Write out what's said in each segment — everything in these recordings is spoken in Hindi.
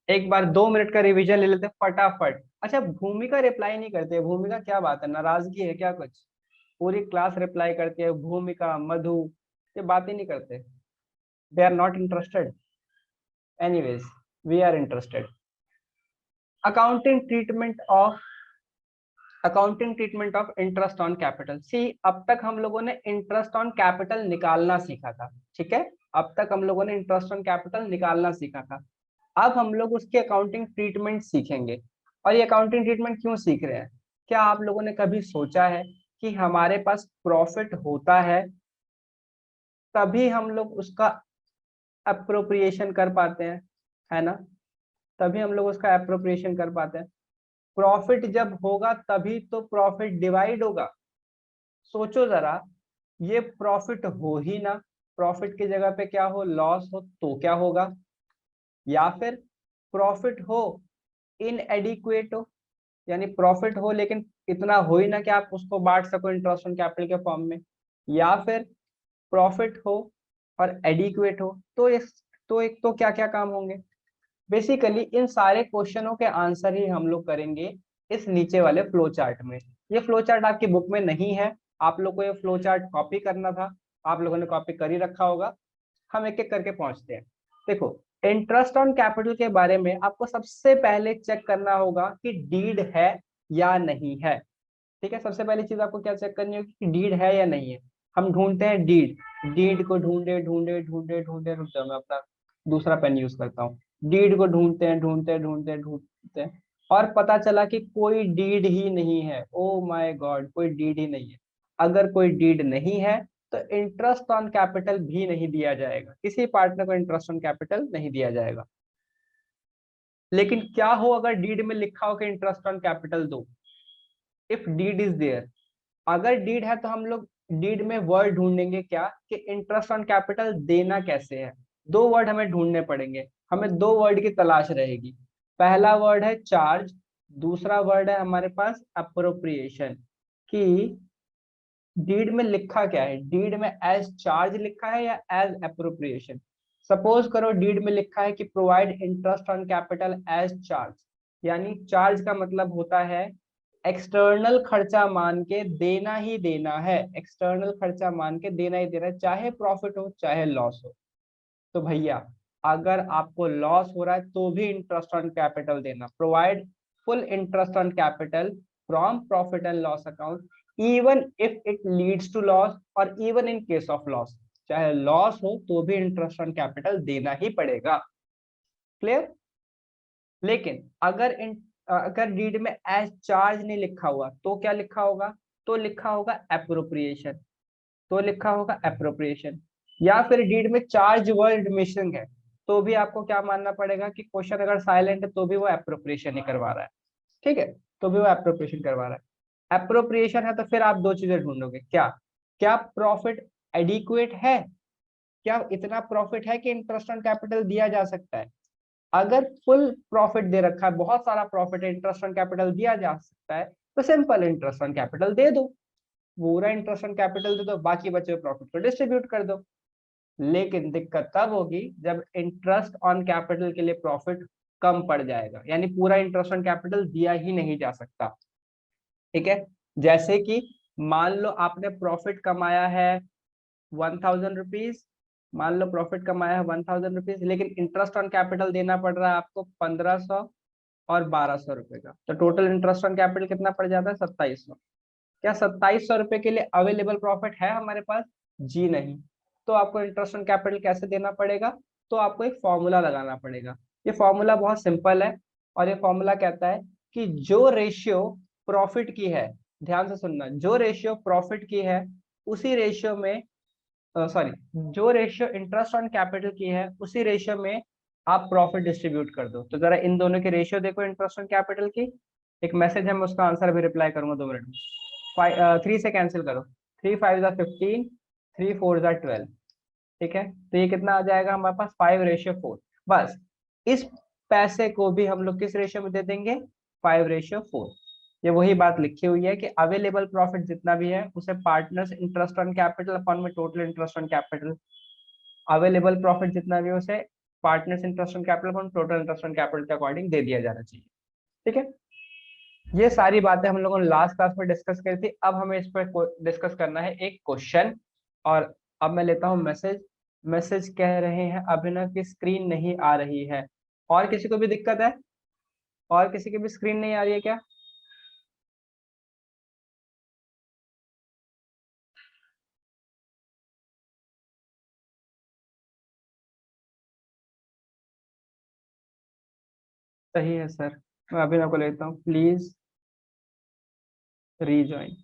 एक बार 2 मिनट का रिवीजन ले लेते हैं फटाफट। अच्छा, भूमिका रिप्लाई नहीं करते, भूमिका क्या बात है, नाराजगी है क्या कुछ? पूरी क्लास रिप्लाई करती है, भूमिका, मधु, ये बात ही नहीं करते। They are not interested. Anyways, we are interested. Accounting treatment of accounting treatment of interest on capital. See, अब तक हम लोगों ने इंटरेस्ट ऑन कैपिटल निकालना सीखा था, ठीक है। अब तक हम लोगों ने इंटरेस्ट ऑन कैपिटल निकालना सीखा था। अब हम लोग उसकी अकाउंटिंग ट्रीटमेंट सीखेंगे। और ये अकाउंटिंग ट्रीटमेंट क्यों सीख रहे हैं? क्या आप लोगों ने कभी सोचा है कि हमारे पास प्रॉफिट होता है तभी हम लोग उसका अप्रोप्रिएशन कर पाते हैं, है ना? तभी हम लोग उसका अप्रोप्रिएशन कर पाते हैं। प्रॉफिट जब होगा तभी तो प्रॉफिट डिवाइड होगा। सोचो जरा, ये प्रॉफिट हो ही ना, प्रॉफिट की जगह पे क्या हो, लॉस हो, तो क्या होगा? या फिर प्रॉफिट हो इनएडिक्वेट हो, यानी प्रॉफिट हो लेकिन इतना हो ही ना कि आप उसको बांट सको इंटरेस्ट ऑन कैपिटल के फॉर्म में। या फिर प्रॉफिट हो और एडिक्वेट हो, तो एक तो क्या क्या काम होंगे? बेसिकली इन सारे क्वेश्चनों के आंसर ही हम लोग करेंगे इस नीचे वाले फ्लो चार्ट में। ये फ्लो चार्ट आपकी बुक में नहीं है, आप लोग को ये फ्लो चार्ट कॉपी करना था, आप लोगों ने कॉपी कर ही रखा होगा। हम एक एक करके पहुंचते हैं। देखो, इंटरेस्ट ऑन कैपिटल के बारे में आपको सबसे पहले चेक करना होगा कि डीड है या नहीं है। ठीक है, सबसे पहली चीज आपको क्या चेक करनी होगी कि डीड है या नहीं है। हम ढूंढते हैं डीड, डीड को ढूंढे ढूंढे ढूंढे ढूंढे, रुक जाओ मैं अपना दूसरा पेन यूज करता हूँ। डीड को ढूंढते हैं ढूंढते ढूंढते ढूंढते हैं, और पता चला कि कोई डीड ही नहीं है। ओ माय गॉड, कोई डीड ही नहीं है। अगर कोई डीड नहीं है तो इंटरेस्ट ऑन कैपिटल भी नहीं दिया जाएगा, किसी पार्टनर को इंटरेस्ट ऑन कैपिटल नहीं दिया जाएगा। लेकिन क्या हो अगर डीड में लिखा हो कि इंटरेस्ट ऑन कैपिटल दो? इफ डीड इज देयर, अगर डीड है तो हम लोग डीड में वर्ड ढूंढेंगे क्या कि इंटरेस्ट ऑन कैपिटल देना कैसे है। दो वर्ड हमें ढूंढने पड़ेंगे, हमें दो वर्ड की तलाश रहेगी। पहला वर्ड है चार्ज, दूसरा वर्ड है हमारे पास अप्रोप्रिएशन। कि डीड में लिखा क्या है, डीड में एज चार्ज लिखा है या एज अप्रोप्रिएशन। सपोज करो डीड में लिखा है कि provide interest on capital as charge, यानी चार्ज का मतलब होता है एक्सटर्नल खर्चा मान के देना ही देना है, एक्सटर्नल खर्चा मान के देना ही देना है, चाहे प्रॉफिट हो चाहे लॉस हो। तो भैया, अगर आपको लॉस हो रहा है तो भी इंटरेस्ट ऑन कैपिटल देना, provide full interest on capital from profit and loss account even if it leads to loss और even in case of loss. चाहे लॉस हो तो भी इंटरेस्ट ऑन कैपिटल देना ही पड़ेगा। क्लियर? लेकिन अगर डीड में एज चार्ज नहीं लिखा हुआ तो क्या लिखा होगा? तो लिखा होगा अप्रोप्रिएशन, तो लिखा होगा अप्रोप्रिएशन। या फिर डीड में चार्ज वर्ड मिसिंग है तो भी आपको क्या मानना पड़ेगा कि क्वेश्चन अगर साइलेंट है तो भी वो अप्रोप्रिएशन ही करवा रहा है। ठीक है, तो भी वो अप्रोप्रिएशन करवा रहा है। अप्रोप्रिएशन है तो फिर आप दो चीजें ढूंढोगे, क्या क्या प्रॉफिट एडिक्वेट है, क्या इतना प्रॉफिट है कि इंटरेस्ट ऑन कैपिटल दिया जा सकता है। अगर फुल प्रॉफिट दे रखा है, बहुत सारा प्रॉफिट है, इंटरेस्ट ऑन कैपिटल दिया जा सकता है, तो सिंपल इंटरेस्ट ऑन कैपिटल दे दो, पूरा इंटरेस्ट ऑन कैपिटल दे दो, बाकी बचे हुए प्रॉफिट को डिस्ट्रीब्यूट कर दो। लेकिन दिक्कत तब होगी जब इंटरेस्ट ऑन कैपिटल के लिए प्रॉफिट कम पड़ जाएगा, यानी पूरा इंटरेस्ट ऑन कैपिटल दिया ही नहीं जा सकता। ठीक है, जैसे कि मान लो आपने प्रॉफिट कमाया है 1000 रुपीज, मान लो प्रॉफिट कमाया है 1000 रुपीज, लेकिन इंटरेस्ट ऑन कैपिटल देना पड़ रहा है आपको 1500 और 1200 रुपए का, तो टोटल इंटरेस्ट ऑन कैपिटल कितना पड़ जाता है? 2700। क्या 2700 रुपए के लिए अवेलेबल प्रॉफिट है हमारे पास? जी नहीं। तो आपको इंटरेस्ट ऑन कैपिटल कैसे देना पड़ेगा? तो आपको एक फॉर्मूला लगाना पड़ेगा। ये फॉर्मूला बहुत सिंपल है, और ये फॉर्मूला कहता है कि जो रेशियो प्रॉफिट की है, ध्यान से सुनना, जो रेशियो प्रॉफिट की है उसी रेशियो में, सॉरी, जो रेशियो इंटरेस्ट ऑन कैपिटल की है उसी रेशियो में आप प्रॉफिट डिस्ट्रीब्यूट कर दो। तो जरा इन दोनों की रेशियो देखो इंटरेस्ट ऑन कैपिटल की। एक मैसेज है, मैं उसका आंसर भी रिप्लाई करूंगा 2 मिनट में। 3 से कैंसिल करो, 3 5 15, 3 4 12। ठीक है, तो ये कितना आ जाएगा हमारे पास? 5:4। बस इस पैसे को भी हम लोग किस रेशियो में दे देंगे? 5:4। ये वही बात लिखी हुई है कि अवेलेबल प्रॉफिट जितना भी है उसे partners interest on capital upon में total interest on capital, available profit जितना भी है उसे partners interest on capital fund total interest on capital के अकॉर्डिंग दे दिया जाना चाहिए। ठीक है, ये सारी बातें हम लोगों ने लास्ट क्लास में डिस्कस करी थी। अब हमें इस पर डिस्कस करना है एक क्वेश्चन। और अब मैं लेता हूँ मैसेज। मैसेज कह रहे हैं अभिनव की स्क्रीन नहीं आ रही है। और किसी को भी दिक्कत है? और किसी की भी स्क्रीन नहीं आ रही है क्या? सही है सर, मैं अभिनव को लेता हूँ, प्लीज रीजॉइन।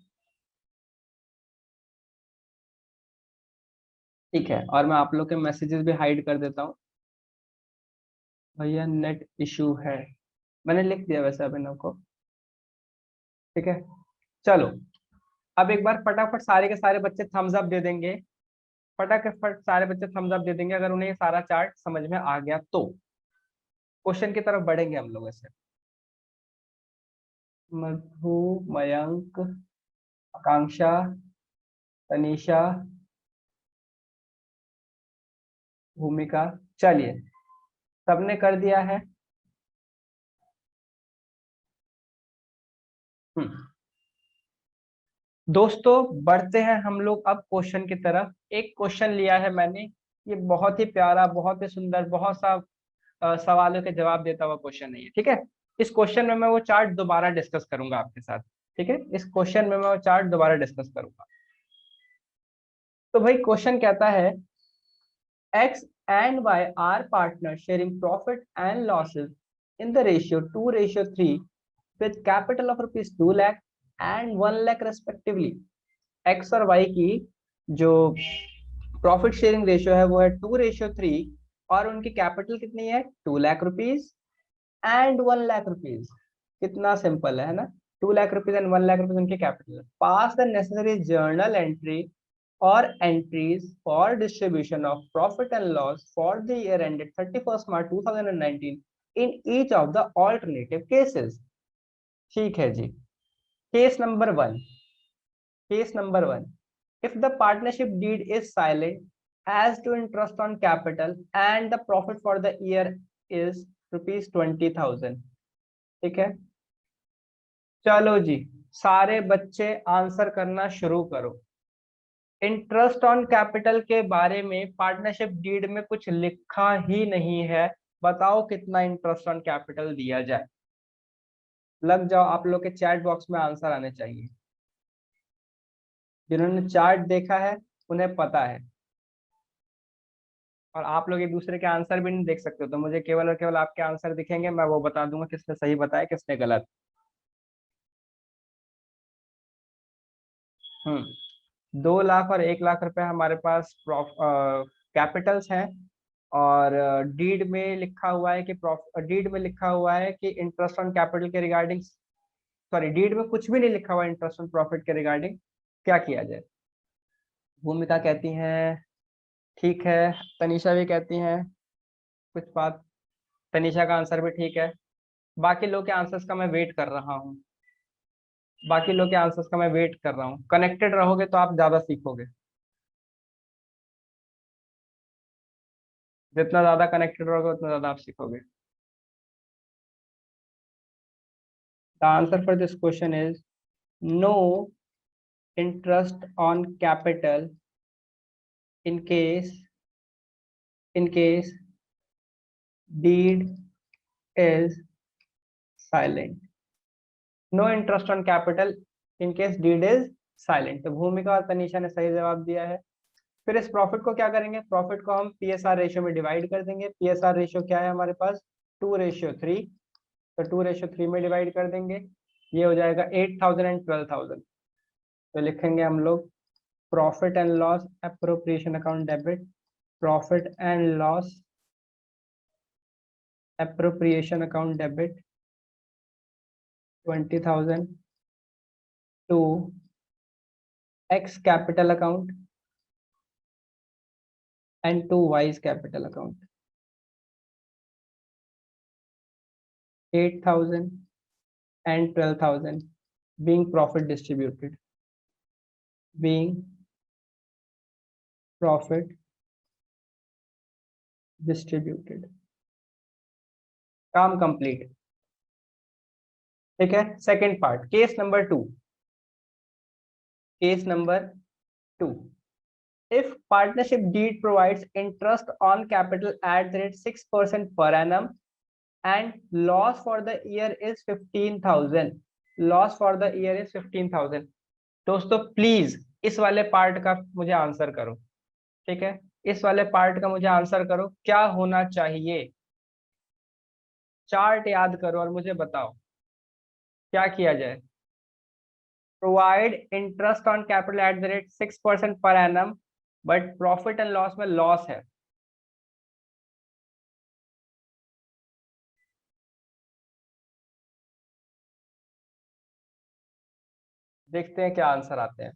ठीक है, और मैं आप लोग के मैसेजेस भी हाइड कर देता हूँ। भैया नेट इशू है, मैंने लिख दिया वैसे अभिनव को। ठीक है, चलो अब एक बार फटाफट सारे के सारे बच्चे थम्स अप दे देंगे। फटाफट सारे बच्चे थम्स अप दे देंगे अगर उन्हें ये सारा चार्ट समझ में आ गया तो। क्वेश्चन की तरफ बढ़ेंगे हम लोग ऐसे। मधु, मयंक, आकांक्षा, तनीषा, भूमिका, चलिए सबने कर दिया है। हम्म, दोस्तों बढ़ते हैं हम लोग अब क्वेश्चन की तरफ। एक क्वेश्चन लिया है मैंने, ये बहुत ही प्यारा, बहुत ही सुंदर, बहुत सा सवालों के जवाब देता हुआ क्वेश्चन है ये। ठीक है, इस क्वेश्चन में मैं वो चार्ट दोबारा डिस्कस करूंगा आपके साथ। ठीक है, इस क्वेश्चन में मैं वो चार्ट दोबारा डिस्कस करूंगा। तो भाई क्वेश्चन कहता है X and Y are partners sharing profit and losses in the ratio 2:3 with capital of rupees 2 lakh and 1 lakh respectively। X और Y की जो प्रॉफिट शेयरिंग रेशियो है वो है 2:3 और उनकी कैपिटल कितनी है 2 lakh rupees and 1 lakh rupees. कितना सिंपल है ना, 2 lakh rupees and 1 lakh rupees उनकी capital. Pass the necessary journal entry or entries for distribution of profit and loss for the year ended 31st March 2019 in each of the alternative cases। ठीक है जी, case number one. Case number one, if the partnership deed is silent as to interest on capital and the profit for the year is rupees 20,000। ठीक है, चलो जी सारे बच्चे आंसर करना शुरू करो। इंटरेस्ट ऑन कैपिटल के बारे में पार्टनरशिप डीड में कुछ लिखा ही नहीं है। बताओ कितना इंटरेस्ट ऑन कैपिटल दिया जाए। लग जाओ, आप लोग के चैट बॉक्स में आंसर आने चाहिए। जिन्होंने चार्ट देखा है उन्हें पता है, और आप लोग एक दूसरे के आंसर भी नहीं देख सकते, तो मुझे केवल और केवल आपके आंसर दिखेंगे, मैं वो बता दूंगा किसने सही बताया किसने गलत। 2 लाख और 1 लाख रुपए हमारे पास कैपिटल्स हैं। और डीड में लिखा हुआ है कि डीड में लिखा हुआ है कि इंटरेस्ट ऑन कैपिटल के रिगार्डिंग, सॉरी डीड में कुछ भी नहीं लिखा हुआ इंटरेस्ट ऑन प्रॉफिट के रिगार्डिंग। क्या किया जाए? भूमिका कहती हैं ठीक है, तनीषा भी कहती हैं कुछ बात, तनीषा का आंसर भी ठीक है। बाकी लोग के आंसर्स का मैं वेट कर रहा हूँ, बाकी लोग के आंसर्स का मैं वेट कर रहा हूँ। कनेक्टेड रहोगे तो आप ज्यादा सीखोगे, जितना ज्यादा कनेक्टेड रहोगे उतना ज्यादा आप सीखोगे। The answer for this question is no interest on capital in case deed is silent। No interest on capital in case deed is silent. तो भूमिका और तनीषा ने सही जवाब दिया है। फिर इस प्रॉफिट को क्या करेंगे, प्रॉफिट को हम पीएसआर रेशियो में डिवाइड कर देंगे। पीएसआर रेशियो क्या है हमारे पास 2:3, तो 2:3 में डिवाइड कर देंगे। ये हो जाएगा 8,000 एंड 12,000। तो लिखेंगे हम लोग profit and loss appropriation account debit, profit and loss appropriation account debit 20,000 to X capital account and to wise capital account. 8,000 and 12,000 being profit distributed, being profit distributed, काम कंप्लीट। ठीक है, second part, case number 2। Case number 2, if partnership deed provides interest on capital at the rate 6% per annum and loss for the year is 15,000, loss for the year is 15,000। दोस्तों प्लीज इस वाले पार्ट का मुझे आंसर करो। ठीक है, इस वाले पार्ट का मुझे आंसर करो, क्या होना चाहिए। चार्ट याद करो और मुझे बताओ क्या किया जाए। Provide interest on capital at the rate 6% per annum, but profit and loss में लॉस है। देखते हैं क्या आंसर आते हैं।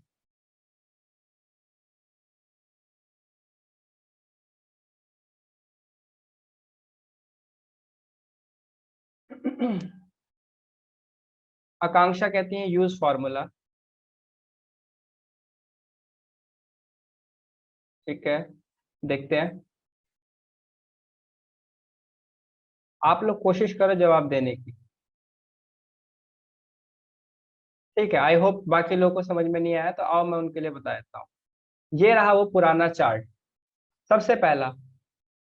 आकांक्षा कहती है यूज फॉर्मूला। ठीक है, देखते हैं। आप लोग कोशिश करो जवाब देने की। ठीक है, आई होप बाकी लोगों को समझ में नहीं आया, तो आओ मैं उनके लिए बता देता हूँ। ये रहा वो पुराना चार्ट। सबसे पहला,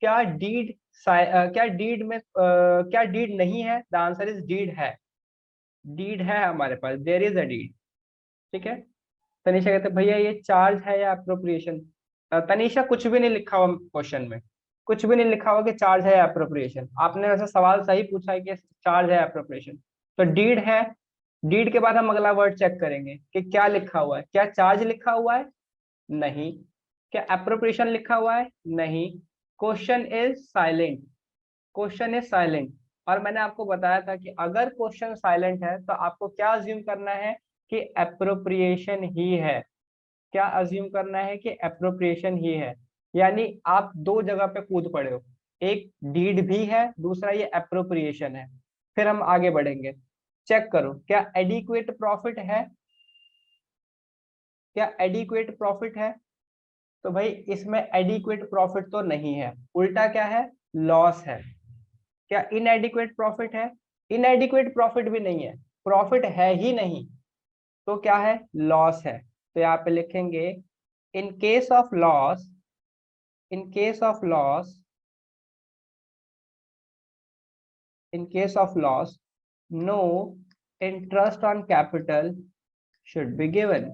क्या डीड क्या डीड में क्या डीड नहीं है? द आंसर इज डीड है। डीड है हमारे पास, देयर इज अ डीड। ठीक है। तनीषा कहते हैं भैया ये चार्ज है या अप्रोप्रिएशन। तनीषा कुछ भी नहीं लिखा हुआ क्वेश्चन में, कुछ भी नहीं लिखा हुआ कि चार्ज है या अप्रोप्रिएशन। आपने वैसे सवाल सही पूछा है कि चार्ज है अप्रोप्रिएशन, तो डीड है। डीड के बाद हम अगला वर्ड चेक करेंगे कि क्या लिखा हुआ है। क्या चार्ज लिखा हुआ है? नहीं। क्या अप्रोप्रिएशन लिखा हुआ है? नहीं। Question is silent. Question is silent. और मैंने आपको बताया था कि अगर क्वेश्चन साइलेंट है तो आपको क्या अज्यूम करना है कि अप्रोप्रिएशन ही है। क्या अज्यूम करना है कि अप्रोप्रिएशन ही है। यानी आप दो जगह पे कूद पड़े हो, एक डीड भी है, दूसरा ये अप्रोप्रिएशन है। फिर हम आगे बढ़ेंगे। चेक करो क्या एडिक्वेट प्रॉफिट है। क्या एडिक्वेट प्रॉफिट है? तो भाई इसमें एडिक्वेट प्रॉफिट तो नहीं है, उल्टा क्या है? लॉस है। क्या इनएडिक्वेट प्रॉफिट है? इनएडिक्वेट प्रॉफिट भी नहीं है, प्रॉफिट है ही नहीं, तो क्या है? लॉस है। तो यहाँ पे लिखेंगे in case of loss, in case of loss, in case of loss no interest on capital should be given.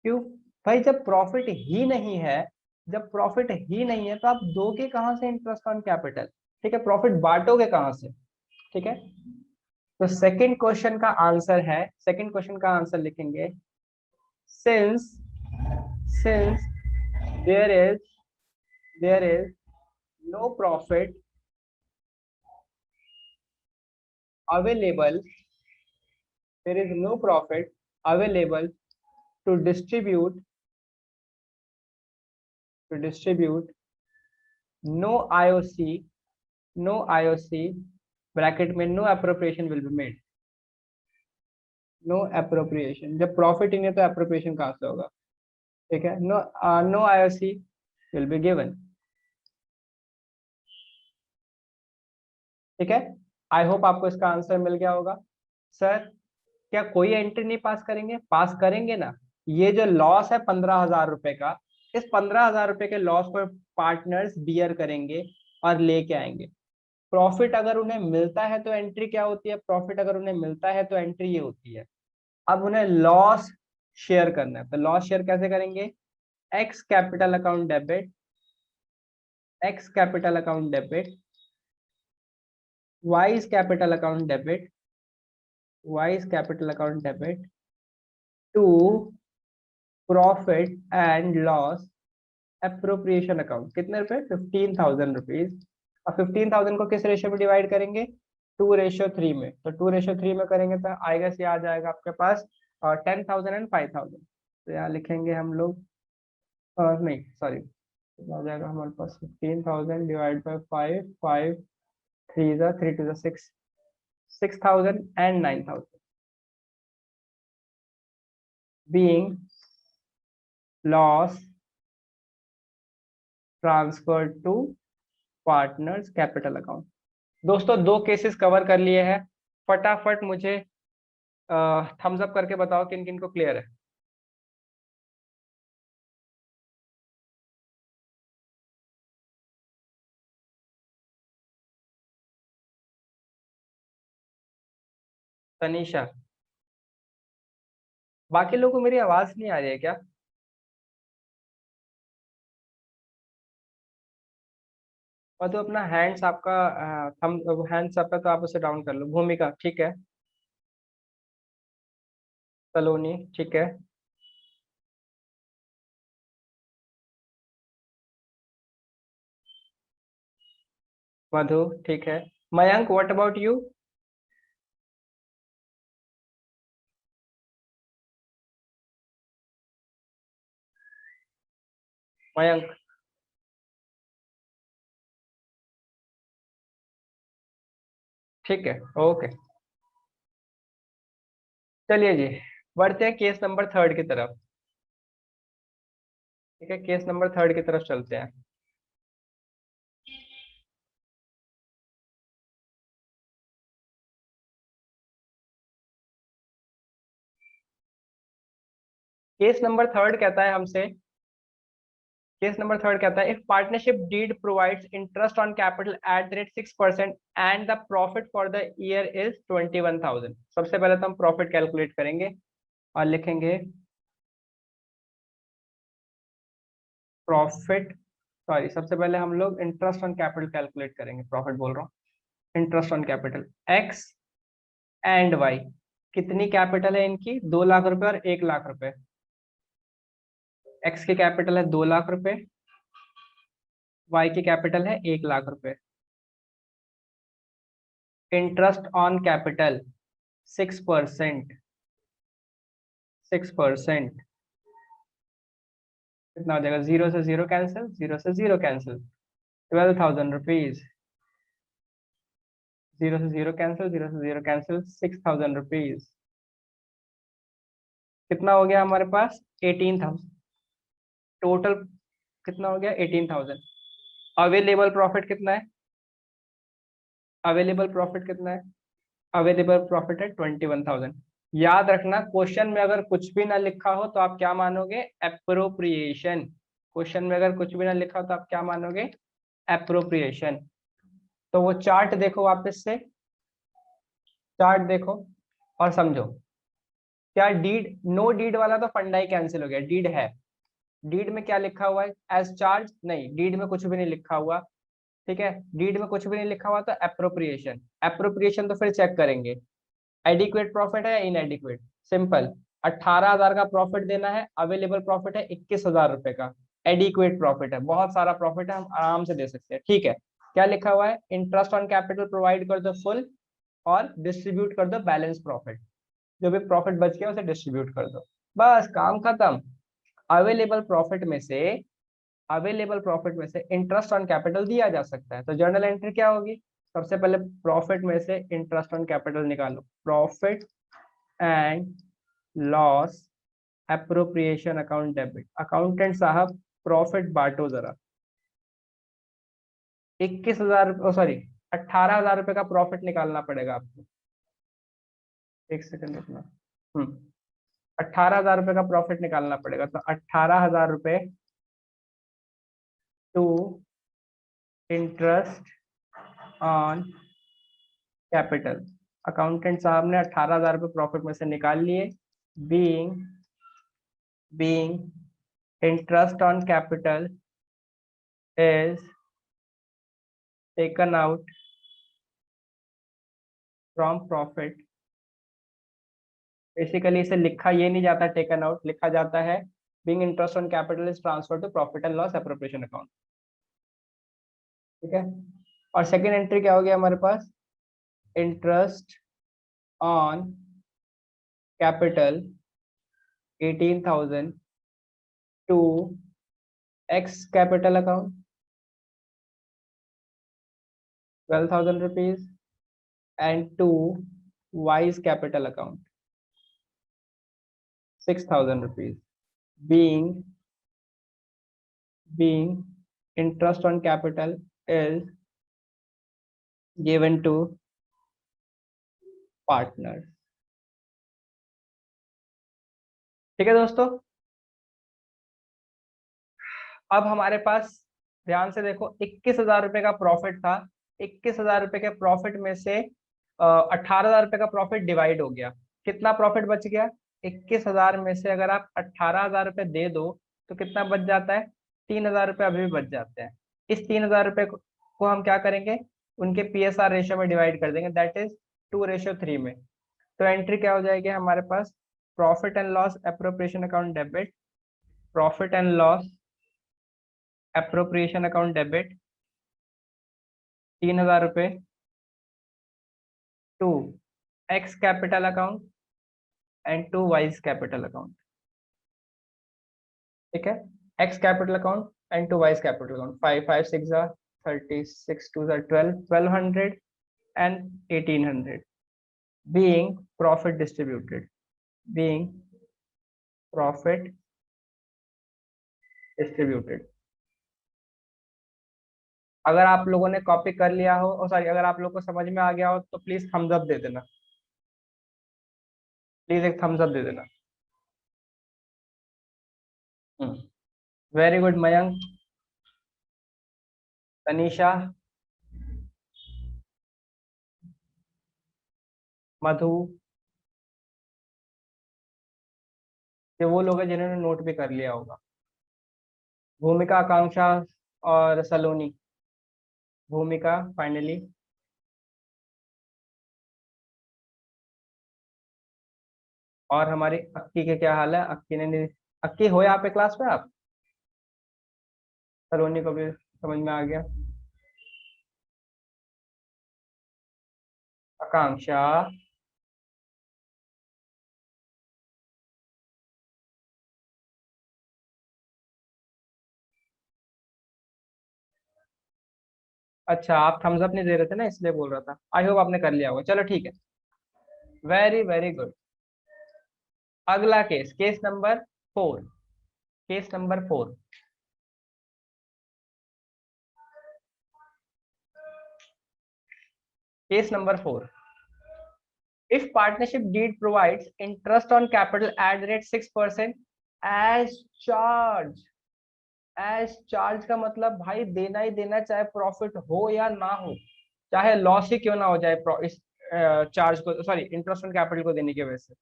क्यों भाई? जब प्रॉफिट ही नहीं है, जब प्रॉफिट ही नहीं है तो आप दोगे कहां से इंटरेस्ट ऑन कैपिटल? ठीक है, प्रॉफिट बांटोगे कहां से? ठीक है, तो सेकंड क्वेश्चन का आंसर है, सेकंड क्वेश्चन का आंसर लिखेंगे since, since there is, there is no profit available, there is no profit available to distribute, to distribute, no IOC, no IOC, bracket में no appropriation will be made, no appropriation। जब प्रॉफिट ही नहीं है तो एप्रोप्रिएशन कहां से होगा? ठीक है, no, no IOC will be given। ठीक है, आई होप आपको इसका आंसर मिल गया होगा। सर क्या कोई एंट्री नहीं पास करेंगे? पास करेंगे ना। ये जो लॉस है 15,000 रुपए का, इस 15,000 रुपए के लॉस को पार्टनर्स बियर करेंगे और लेके आएंगे। प्रॉफिट अगर उन्हें मिलता है तो एंट्री क्या होती है? प्रॉफिट अगर उन्हें मिलता है तो एंट्री ये होती है। अब उन्हें लॉस शेयर करना है, तो लॉस शेयर कैसे करेंगे? X capital account debit, X capital account debit, Y capital account debit, Y capital account debit to profit and loss appropriation account. कितने रुपए? 15,000 रुपीज। और 15,000 को किस रेशियो में डिवाइड करेंगे? 2:3 में। तो 2:3 में करेंगे तो आएगा से आ जाएगा आपके पास 10,000 एंड 5,000। तो यहाँ लिखेंगे हम लोग, नहीं सॉरी, आ जाएगा हमारे पास 15,000 डिवाइड बाई 5, 5 3 जा 3 2 6, 6,000 and 9,000 being loss transfer to partners capital account. दोस्तों 2 केसेस कवर कर लिए हैं। फटाफट मुझे थम्स अप करके बताओ किन किन को क्लियर है। तनीषा, बाकी लोगों को मेरी आवाज नहीं आ रही है क्या? और तो अपना हैंड्स आपका थम हैंड्स आपका, तो आप उसे डाउन कर लो। भूमिका ठीक है। सलोनी ठीक है। मधु ठीक है। Mayank what about you? Mayank ठीक है। ओके, चलिए जी, बढ़ते हैं केस नंबर 3 की तरफ। ठीक है, केस नंबर 3 की तरफ चलते हैं। केस नंबर 3 कहता है हमसे, केस नंबर 3 कहता है, if partnership deed provides interest on capital at the rate 6% and the profit for the year is 21,000। सबसे पहले तो हम प्रॉफिट कैलकुलेट करेंगे और लिखेंगे प्रॉफिट, सॉरी, सबसे पहले हम लोग इंटरेस्ट ऑन कैपिटल कैलकुलेट करेंगे, प्रॉफिट बोल रहा हूँ। Interest on capital X and Y, कितनी कैपिटल है इनकी? 2 लाख रुपए और 1 लाख रुपए। एक्स की कैपिटल है 2 लाख रुपए, वाई की कैपिटल है 1 लाख रुपए। इंटरेस्ट ऑन कैपिटल 6%, 6%, कितना हो जाएगा? 0 से 0 कैंसिल, 0 से 0 कैंसिल, 12,000 रुपीज। 0 से 0 कैंसिल, 0 से 0 कैंसिल, 6,000 रुपीज। कितना हो गया हमारे पास? 18,000। टोटल कितना हो गया? 18,000। अवेलेबल प्रॉफिट कितना है? अवेलेबल प्रॉफिट कितना है? अवेलेबल प्रॉफिट है 21,000। याद रखना, क्वेश्चन में अगर कुछ भी ना लिखा हो तो आप क्या मानोगे? एप्रोप्रिएशन। क्वेश्चन में अगर कुछ भी ना लिखा हो तो आप क्या मानोगे? एप्रोप्रिएशन। तो वो चार्ट देखो वापस से, चार्ट देखो और समझो। क्या डीड, नो डीड वाला तो फंडा ही कैंसिल हो गया, डीड है। डीड में क्या लिखा हुआ है? As charge? नहीं, डीड में कुछ भी नहीं लिखा हुआ। ठीक है, डीड में कुछ भी नहीं लिखा हुआ तो एप्रोप्रिएशन। एप्रोप्रिएशन तो फिर चेक करेंगे, एडिक्वेट प्रॉफिट है या इनएडिक्वेट। सिंपल, 18,000 का प्रॉफिट देना है, अवेलेबल प्रॉफिट है 21,000 रुपए का, एडिक्वेट प्रॉफिट है, बहुत सारा प्रॉफिट है, हम आराम से दे सकते हैं। ठीक है, क्या लिखा हुआ है? इंटरेस्ट ऑन कैपिटल प्रोवाइड कर दो फुल और डिस्ट्रीब्यूट कर दो बैलेंस प्रॉफिट। जो भी प्रॉफिट बच गया उसे डिस्ट्रीब्यूट कर दो, बस काम खत्म। अवेलेबल प्रॉफिट में से, अवेलेबल प्रॉफिट में से इंटरेस्ट ऑन कैपिटल दिया जा सकता है, तो जर्नल एंट्री क्या होगी? सबसे पहले प्रॉफिट में से इंटरेस्ट ऑन कैपिटल निकालो, profit and loss appropriation account debit. Accountant साहब प्रॉफिट बांटो जरा। 21,000, सॉरी, 18,000 रुपए का प्रॉफिट निकालना पड़ेगा आपको। एक सेकंड रुकना। 18,000 रुपए का प्रॉफिट निकालना पड़ेगा, तो 18,000 रुपए to interest on capital. Accountant साहब ने 18,000 रुपए प्रॉफिट में से निकाल लिए। Being being interest on capital is taken out from profit. Basically इसे लिखा ये नहीं जाता टेकन आउट, लिखा जाता है being interest on capital is transfer to profit and loss appropriation account. ठीक है, और सेकेंड एंट्री क्या हो गया हमारे पास? Interest on capital 18,000 to X capital account 12,000 rupees and to wise capital account 6,000 rupees. being being interest on capital is given to partners। ठीक है दोस्तों, अब हमारे पास ध्यान से देखो 21,000 रुपए का प्रॉफिट था। 21,000 रुपए के प्रॉफिट में से 18,000 रुपए का प्रॉफिट डिवाइड हो गया। कितना प्रॉफिट बच गया? 21,000 में से अगर आप 18,000 रुपए दे दो तो कितना बच जाता है? 3,000 रुपए अभी भी बच जाते हैं। इस 3,000 रुपए को हम क्या करेंगे? उनके PSR रेशियो में डिवाइड कर देंगे, दैट इज 2:3 में। तो एंट्री क्या हो जाएगी हमारे पास? Profit and loss appropriation account debit, profit and loss appropriation account debit 3,000 रुपए to X capital account and to wise capital account. ठीक है, X capital account and to wise capital account. 5 5 6 जा 36, 2 जा 12, 1200 and 1800 being profit distributed, being profit distributed। अगर आप लोगों ने कॉपी कर लिया हो और सॉरी अगर आप लोग को समझ में आ गया हो तो प्लीज थम्स अप दे देना, प्लीज एक थम्स अप दे देना। वेरी गुड मयंक, तनीषा, मधु, ये वो लोग हैं जिन्होंने नोट भी कर लिया होगा। भूमिका, आकांक्षा और सलोनी। भूमिका फाइनली, और हमारी अक्की के क्या हाल है? अक्की ने नहीं, अक्की हो यहाँ पे क्लास में आप? सलोनी को भी समझ में आ गया। आकांक्षा, अच्छा आप थम्स अप नहीं दे रहे थे ना इसलिए बोल रहा था। आई होप आपने कर लिया होगा, चलो ठीक है, वेरी वेरी गुड। अगला case, case number 4, case number 4। Case number 4, if partnership deed provides interest on capital at rate 6% as charge। As charge का मतलब भाई देना ही देना, चाहे प्रॉफिट हो या ना हो, चाहे लॉस ही क्यों ना हो जाए इस चार्ज को, सॉरी इंटरेस्ट ऑन कैपिटल को देने की वजह से।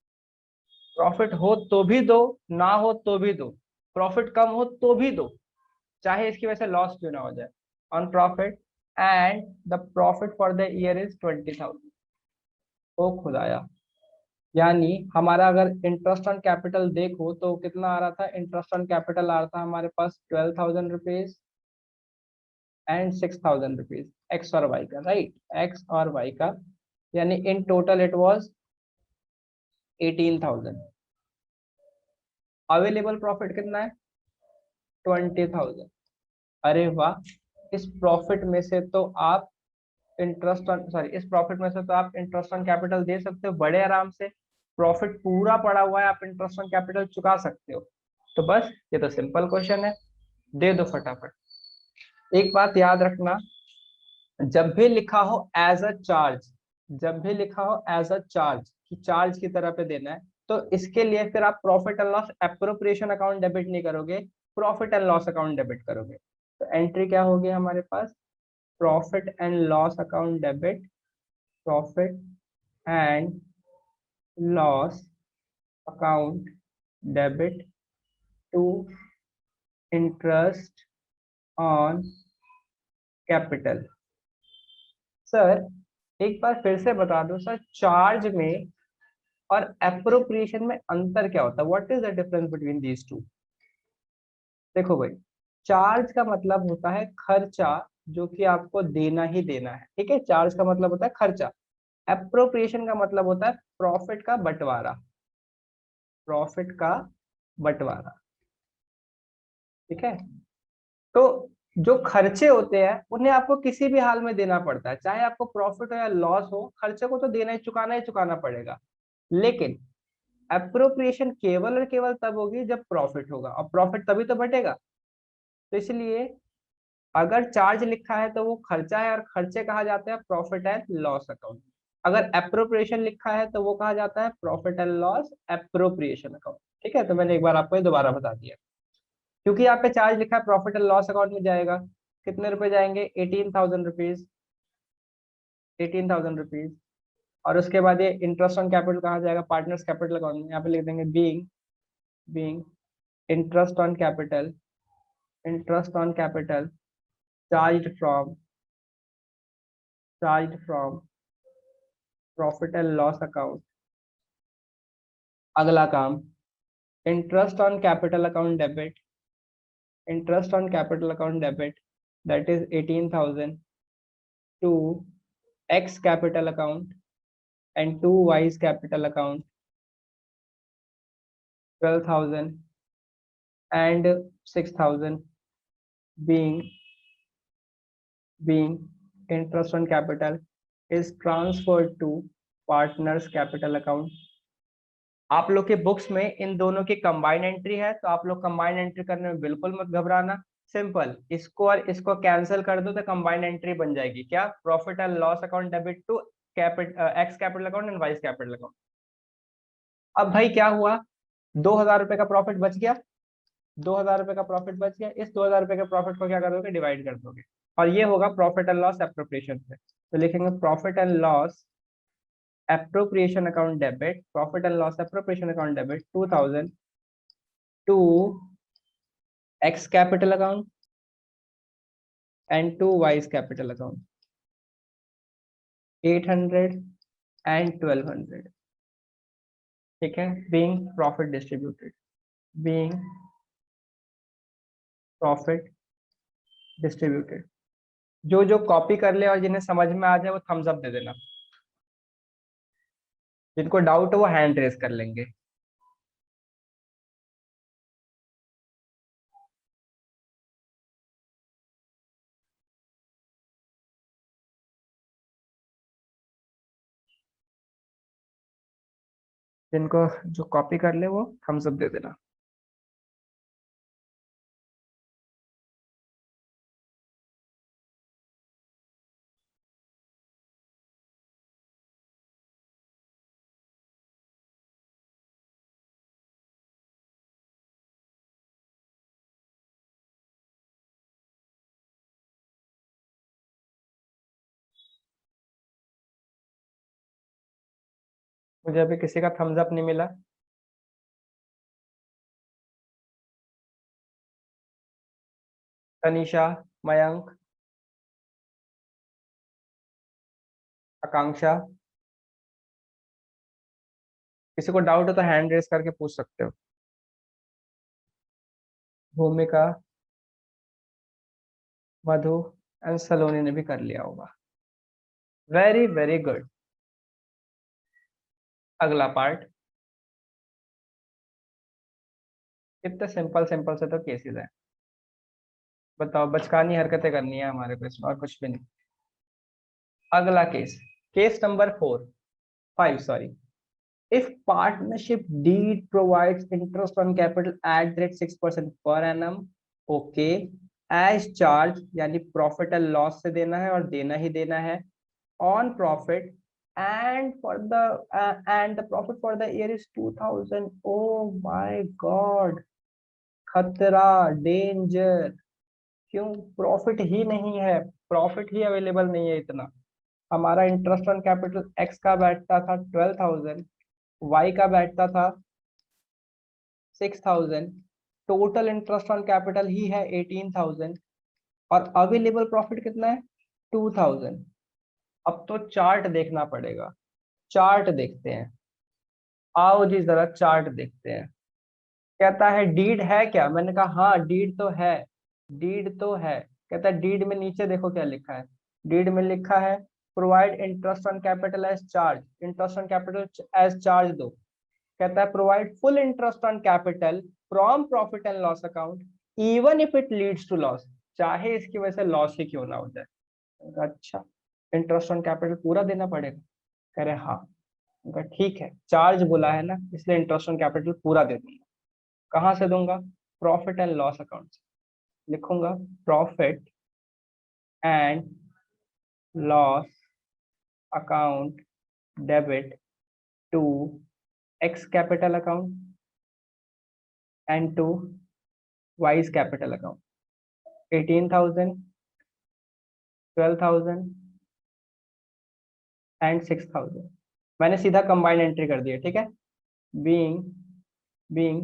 प्रॉफिट हो तो भी दो, ना हो तो भी दो, प्रॉफिट कम हो तो भी दो, चाहे इसकी वजह से लॉस क्यों ना हो जाए। On profit and the profit for the year is 20,000। ओ खुदाया, यानी हमारा अगर इंटरेस्ट ऑन कैपिटल देखो तो कितना आ रहा था? इंटरेस्ट ऑन कैपिटल आ रहा था हमारे पास 12,000 रुपीज एंड 6,000 रुपीज, एक्स और वाई का, राइट, एक्स और वाई का, यानी in total it was 18,000। Available profit कितना है? 20,000। अरे वाह, इस प्रॉफिट में से तो आप इंटरेस्ट ऑन सॉरी इस प्रॉफिट में से तो आप इंटरेस्ट ऑन कैपिटल दे सकते हो बड़े आराम से। प्रॉफिट पूरा पड़ा हुआ है, आप इंटरेस्ट ऑन कैपिटल चुका सकते हो। तो बस ये तो सिंपल क्वेश्चन है, दे दो फटाफट। एक बात याद रखना, जब भी लिखा हो एज अ चार्ज, जब भी लिखा हो एज अ चार्ज कि चार्ज की तरह पे देना है, तो इसके लिए फिर आप profit and loss appropriation account debit नहीं करोगे, profit and loss account debit करोगे। तो एंट्री क्या होगी हमारे पास? Profit and loss account debit, profit and loss account debit to interest on capital. Sir एक बार फिर से बता दो सर, चार्ज में और एप्रोप्रिएशन में अंतर क्या होता है? What is the difference between these two? देखो भाई, चार्ज का मतलब होता है खर्चा जो कि आपको देना ही देना है, ठीक है, चार्ज का मतलब होता है खर्चा। एप्रोप्रिएशन का मतलब होता है प्रॉफिट का बंटवारा, प्रॉफिट का बंटवारा, ठीक है। तो जो खर्चे होते हैं उन्हें आपको किसी भी हाल में देना पड़ता है, चाहे आपको प्रॉफिट हो या लॉस हो, खर्चे को तो देना ही चुकाना पड़ेगा। लेकिन एप्रोप्रिएशन केवल और केवल तब होगी जब प्रॉफिट होगा, और प्रॉफिट तभी तो बटेगा। तो इसलिए अगर चार्ज लिखा है तो वो खर्चा है, और खर्चे कहा जाते हैं प्रॉफिट एंड लॉस अकाउंट। अगर एप्रोप्रिएशन लिखा है तो वो कहा जाता है profit and loss appropriation account. ठीक है, तो मैंने एक बार आपको ये दोबारा बता दिया। क्योंकि यहाँ पे चार्ज लिखा है, प्रॉफिट एंड लॉस अकाउंट में जाएगा। कितने रुपए जाएंगे? 18,000 रुपीज, 18,000 रुपीज। और उसके बाद ये इंटरेस्ट ऑन कैपिटल कहाँ जाएगा? पार्टनर्स कैपिटल अकाउंट में। यहाँ पे लिख देंगे being, being interest on capital, interest on capital charge from, charge from profit and loss account. अगला काम, interest on capital account debit, interest on capital account debit, that is 18,000 to X capital account and to Y's capital account 12,000 and 6,000, being interest on capital is transferred to partners capital account। आप लोग के बुक्स में इन दोनों की कंबाइंड एंट्री है, तो आप लोग कंबाइंड एंट्री करने में बिल्कुल मत घबराना। सिंपल, इसको और इसको कैंसिल कर दो तो कंबाइंड एंट्री बन जाएगी क्या? Profit and loss account debit to X capital account and Y's capital account. अब भाई क्या हुआ? 2,000 रुपए का प्रॉफिट बच गया, 2,000 रुपए का प्रॉफिट बच गया। इस 2,000 रुपए के प्रॉफिट को क्या कर दोगे? डिवाइड कर दोगे, और ये होगा प्रॉफिट एंड लॉस एप्रोप्रिएशन से। तो लिखेंगे profit and loss appropriation account debit, profit and loss appropriation account debit 2,000 to X capital account and to Y's capital account 800 and 1,200। ठीक है, being profit distributed, being profit distributed। जो जो कॉपी कर ले और जिन्हें समझ में आ जाए वो थम्स अप दे देना, जिनको डाउट हो वो हैंड रेस कर लेंगे। जिनको जो कॉपी कर ले वो थम्स अप दे देना। मुझे अभी किसी का थम्स अप नहीं मिला। तनिषा, मयंक, आकांक्षा, किसी को डाउट हो तो हैंड रेस करके पूछ सकते हो। भूमिका, मधु एंड सलोनी ने भी कर लिया होगा। Very very good. अगला पार्ट, कितने सिंपल सिंपल से तो केसेस है। बताओ, बचकानी हरकतें करनी है हमारे को इसमें, और कुछ भी नहीं। अगला case, case number 5 sorry. If partnership deed provides interest on capital at the rate 6% per annum, okay, as charge यानी प्रॉफिट एंड लॉस से देना है और देना ही देना है, on profit and for the and the profit for the year is 2,000। oh my god, खतरा, डेंजर। क्यों? प्रॉफिट ही नहीं है, प्रॉफिट ही अवेलेबल नहीं है इतना। हमारा इंटरेस्ट ऑन कैपिटल एक्स का बैठता था 12,000, वाई का बैठता था 6,000, टोटल इंटरेस्ट ऑन कैपिटल ही है 18,000, और अवेलेबल प्रॉफिट कितना है? 2,000। अब तो चार्ट देखना पड़ेगा, चार्ट देखते हैं। आओ जी जरा चार्ट देखते हैं। कहता है डीड है क्या? मैंने कहा हाँ डीड तो है, डीड तो है। कहता है डीड में नीचे देखो क्या लिखा है। डीड में लिखा है provide interest on capital as charge, interest on capital as charge दो। कहता है provide full interest on capital from profit and loss account even if it leads to loss, चाहे इसकी वजह से लॉस ही क्यों ना हो जाए। अच्छा, इंटरेस्ट ऑन कैपिटल पूरा देना पड़ेगा? कह रहे हाँ। ठीक है, चार्ज बोला है ना, इसलिए इंटरेस्ट ऑन कैपिटल पूरा दे दूंगा। कहाँ से दूंगा? प्रॉफिट एंड लॉस अकाउंट से। लिखूंगा profit and loss account debit to X capital account and to wise capital account. 18,000, 12,000 and 6,000। मैंने सीधा कंबाइंड एंट्री कर दिया, ठीक है। Being being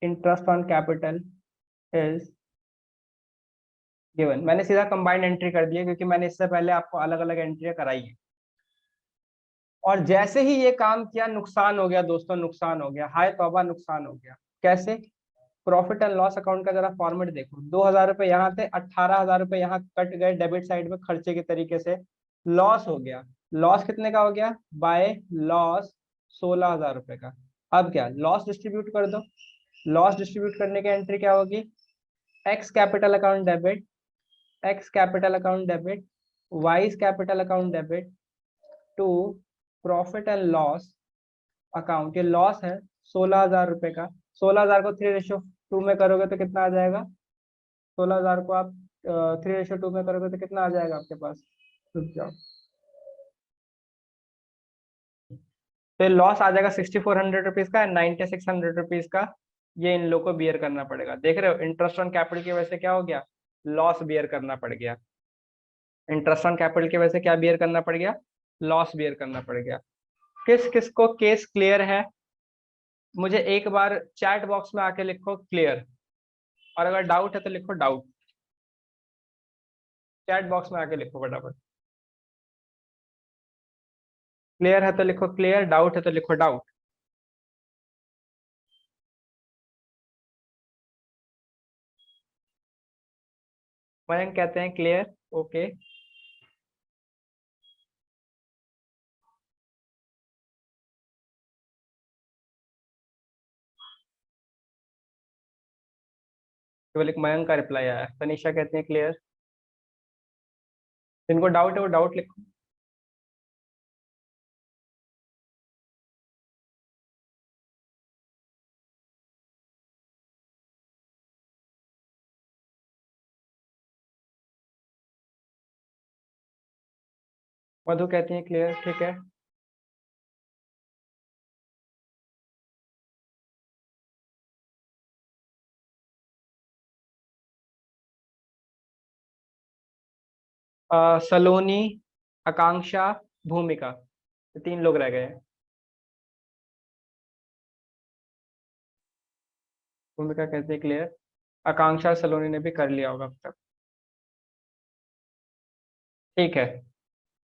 interest on capital is given. मैंने सीधा कंबाइंड एंट्री कर दिया क्योंकि मैंने इससे पहले आपको अलग अलग एंट्रियां कराई है। और जैसे ही ये काम किया नुकसान हो गया दोस्तों, नुकसान हो गया, हाय तौबा नुकसान हो गया। कैसे? प्रॉफिट एंड लॉस अकाउंट का जरा फॉर्मेट देखो। 2,000 रुपए यहाँ थे, 18,000 रुपए यहाँ कट गए डेबिट साइड में खर्चे के तरीके से, लॉस हो गया। लॉस कितने का हो गया? बाय लॉस 16,000 रुपए का। अब क्या, लॉस डिस्ट्रीब्यूट कर दो। लॉस डिस्ट्रीब्यूट करने की एंट्री क्या होगी? X capital account debit, X capital account debit, Y's capital account debit to profit and loss account. ये लॉस है 16,000 रुपए का। 16,000 को 3:2 में करोगे तो कितना आ जाएगा? 16,000 को आप 3:2 में करोगे तो कितना आ जाएगा आपके पास? रुक जाओ। तो लॉस आ जाएगा 6,400 रुपीज का, 9,600 रुपीज का। ये इन लोग को बियर करना पड़ेगा। देख रहे हो, इंटरेस्ट ऑन कैपिटल की वजह से क्या हो गया? लॉस बियर करना पड़ गया। इंटरेस्ट ऑन कैपिटल की वजह से क्या बियर करना पड़ गया? लॉस बियर करना पड़ गया। किस किस को केस क्लियर है? मुझे एक बार चैट बॉक्स में आके लिखो क्लियर, और अगर डाउट है तो लिखो डाउट। चैट बॉक्स में आके लिखो फटाफट। क्लियर है तो लिखो क्लियर, डाउट है तो लिखो डाउट। मयंक कहते हैं क्लियर, ओके। केवल एक मयंक का रिप्लाई आया है। तनिषा कहते हैं क्लियर। जिनको डाउट है वो डाउट लिखो। मधु कहती है क्लियर, ठीक है। सलोनी, आकांक्षा, भूमिका, ये 3 लोग रह गए हैं। भूमिका कहते हैं क्लियर। आकांक्षा और सलोनी ने भी कर लिया होगा अब तक। ठीक है,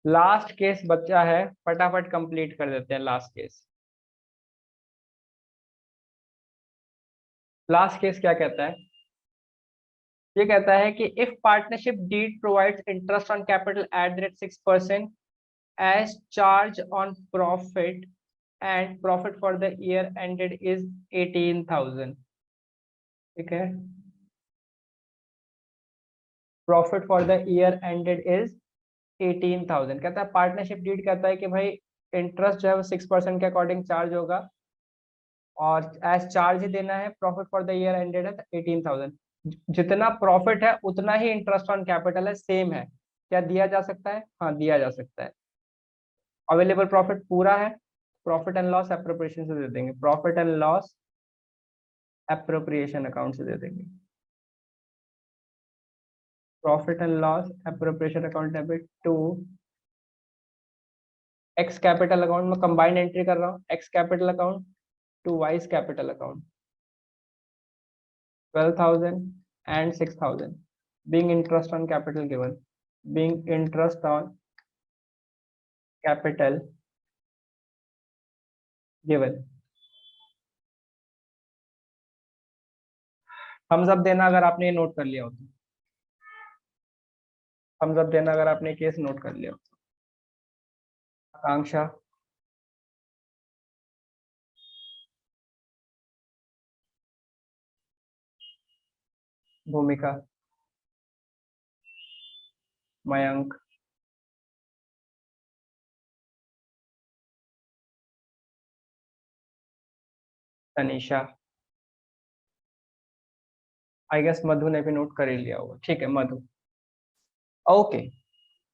लास्ट केस बचा है, फटाफट कंप्लीट कर देते हैं लास्ट केस। लास्ट केस क्या कहता है? ये कहता है कि if partnership deed provides interest on capital at the rate 6% as charge on profit and profit for the year ended is 18,000। ठीक है, profit for the year ended is 18,000। कहता है पार्टनरशिप डीड कहता है कि भाई इंटरेस्ट जो है वो 6% के अकॉर्डिंग चार्ज होगा, और एज चार्ज ही देना है। Profit for the year ended है 18,000। जितना प्रॉफिट है उतना ही इंटरेस्ट ऑन कैपिटल है, सेम है। क्या दिया जा सकता है? हाँ, दिया जा सकता है। अवेलेबल प्रॉफिट पूरा है, प्रॉफिट एंड लॉस एप्रोप्रिएशन से दे देंगे। Profit and loss appropriation account से दे देंगे। Profit and loss appropriation account debit to X capital account में कंबाइंड एंट्री कर रहा हूँ। X capital account to wise capital account 12,000 and 6,000 being interest on capital given, being interest on capital given। Thumbs up देना अगर आपने ये नोट कर लिया हो तो। थम्स अप देना अगर आपने केस नोट कर लिया हो। आकांक्षा, भूमिका, मयंक, तनीषा, आई गेस मधु ने भी नोट कर ही लिया होगा। ठीक है मधु। ओके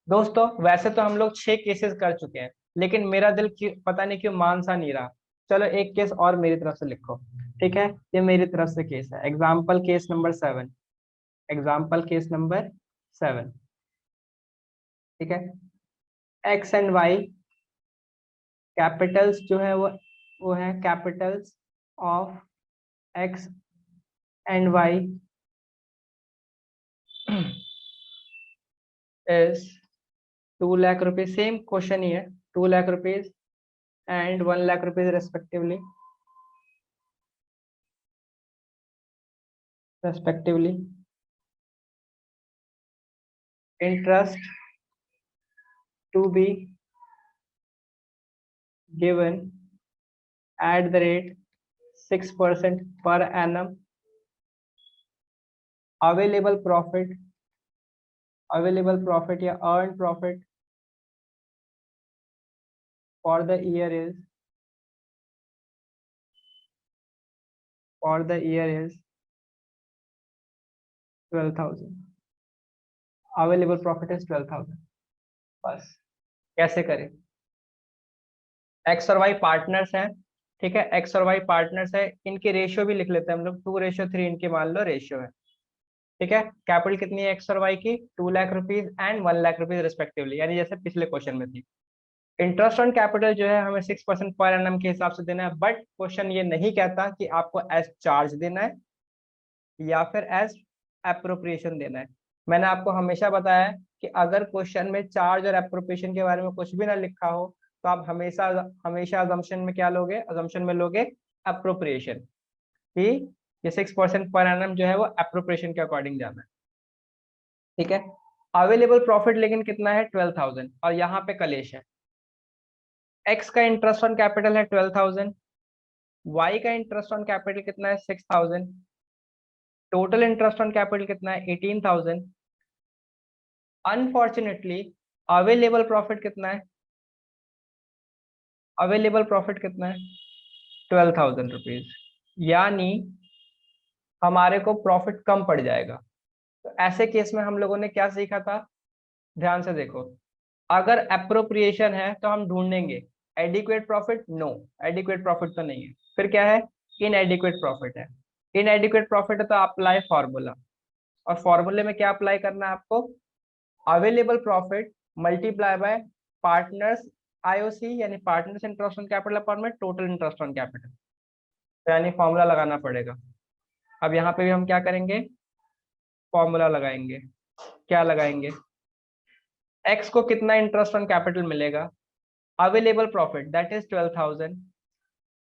दोस्तों, वैसे तो हम लोग 6 केसेस कर चुके हैं, लेकिन मेरा दिल पता नहीं क्यों मान सा नहीं रहा। चलो एक केस और मेरी तरफ से लिखो। ठीक है, ये मेरी तरफ से केस है, example case number 7। Example case number 7। ठीक है, एक्स एंड वाई कैपिटल्स जो है वो है capitals of X and Y is 2 lakh rupees. Same question ही है, 2 lakh rupees and 1 lakh rupees respectively. Interest to be given at the rate 6% per annum. Available profit या earned profit for the year is 12,000. Available profit is 12,000. बस कैसे करें? एक्स और वाई पार्टनर्स हैं। ठीक है, एक्स और वाई पार्टनर्स है, इनके रेशियो भी लिख लेते हैं हम लोग, 2:3 इनके मान लो रेशियो है। ठीक है, कैपिटल कितनी है एक्स और वाई की? 2 lakh rupees and 1 lakh rupees respectively, यानी जैसे पिछले क्वेश्चन में थी। इंटरेस्ट ऑन कैपिटल जो है हमें 6% पर एनम के हिसाब से देना है, बट क्वेश्चन ये नहीं कहता कि आपको एज चार्ज देना है या फिर एज एप्रोप्रिएशन देना है। मैंने आपको हमेशा बताया है कि अगर क्वेश्चन में चार्ज और एप्रोप्रिएशन के बारे में कुछ भी ना लिखा हो तो आप हमेशा हमेशा अजम्पशन में क्या लोगे? अजम्पशन में लोगे एप्रोप्रिएशन, कि ये 6% पर एनम जो है वो एप्रोप्रिएशन के अकॉर्डिंग जाना है। ठीक है, अवेलेबल प्रॉफिट लेकिन कितना है? 12,000। और यहाँ पे कलेश है, एक्स का इंटरेस्ट ऑन कैपिटल है 12,000, वाई का इंटरेस्ट ऑन कैपिटल कितना है? 6,000। टोटल इंटरेस्ट ऑन कैपिटल कितना है? 18,000। अनफॉर्चुनेटली अवेलेबल प्रॉफिट कितना है? अवेलेबल प्रॉफिट कितना है? 12,000 रुपीज, यानी हमारे को प्रॉफिट कम पड़ जाएगा। तो ऐसे केस में हम लोगों ने क्या सीखा था? ध्यान से देखो, अगर अप्रोप्रिएशन है तो हम ढूंढेंगे adequate profit. No, adequate profit तो नहीं है। फिर क्या है? इनएडिक्वेट प्रॉफिट है। इनएडिक्वेट प्रॉफिट है तो अप्लाई फॉर्मूला, और फॉर्मूले में क्या अप्लाई करना है आपको? Available profit multiply by partners IOC, यानी partners interest on capital upon में टोटल इंटरेस्ट ऑन कैपिटल, यानी फॉर्मूला लगाना पड़ेगा। अब यहाँ पे भी हम क्या करेंगे? फॉर्मूला लगाएंगे। क्या लगाएंगे? एक्स को कितना इंटरेस्ट ऑन कैपिटल मिलेगा? Available profit that is 12,000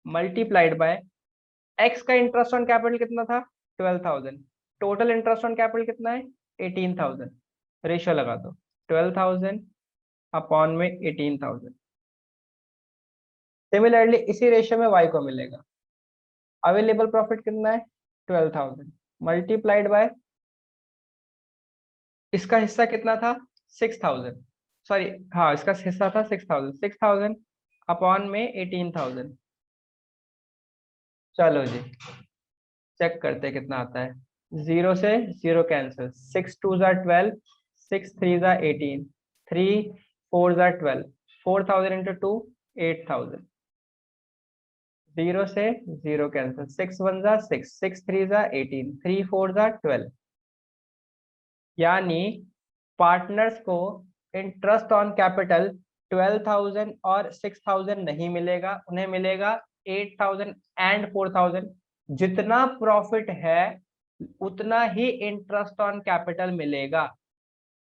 multiplied by x का इंटरेस्ट ऑन कैपिटल कितना था? 12,000। टोटल इंटरेस्ट ऑन कैपिटल कितना है? 18,000। रेशियो लगा दो, 12,000 अपॉन में 18,000। सिमिलरली इसी रेशियो में वाई को मिलेगा, अवेलेबल प्रॉफिट कितना है? 12,000 मल्टीप्लाइड बाय इसका हिस्सा कितना था? 6,000। सॉरी, हाँ इसका हिस्सा था 6,000, 6,000 अपॉन में 18,000। चलो जी चेक करते हैं कितना आता है। 0 से 0 कैंसिल, 6 2 ज़ा 12, 6 3 ज़ा 18, 3 4 ज़ा 12, 4,000 इंटू 2 8,000। 0 से 0 कैंसिल, 6 1 ज़ा 6, 6 3 ज़ा 18, 3 4 ज़ा 12, यानी पार्टनर्स को इंटरेस्ट ऑन कैपिटल 12,000 और 6,000 नहीं मिलेगा, उन्हें मिलेगा 8,000 एंड 4,000। जितना प्रॉफिट है उतना ही इंटरेस्ट ऑन कैपिटल मिलेगा,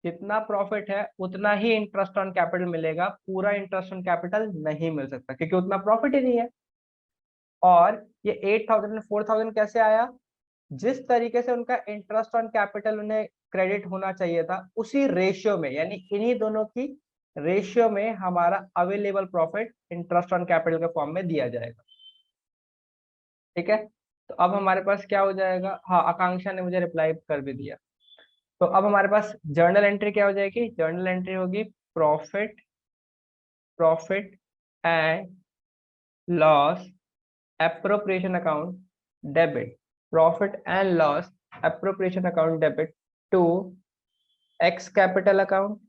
जितना प्रॉफिट है उतना ही इंटरेस्ट ऑन कैपिटल मिलेगा, पूरा इंटरेस्ट ऑन कैपिटल नहीं मिल सकता क्योंकि उतना प्रॉफिट ही नहीं है। और ये 8,000 और 4,000 कैसे आया? जिस तरीके से उनका इंटरेस्ट ऑन कैपिटल उन्हें क्रेडिट होना चाहिए था उसी रेशियो में, यानी इन्हीं दोनों की रेशियो में हमारा available profit interest on capital के फॉर्म में दिया जाएगा। ठीक है, तो अब हमारे पास क्या हो जाएगा? हाँ, आकांक्षा ने मुझे रिप्लाई कर भी दिया। तो अब हमारे पास जर्नल एंट्री क्या हो जाएगी? जर्नल एंट्री होगी profit profit and loss appropriation account debit, profit and loss appropriation account debit to X capital account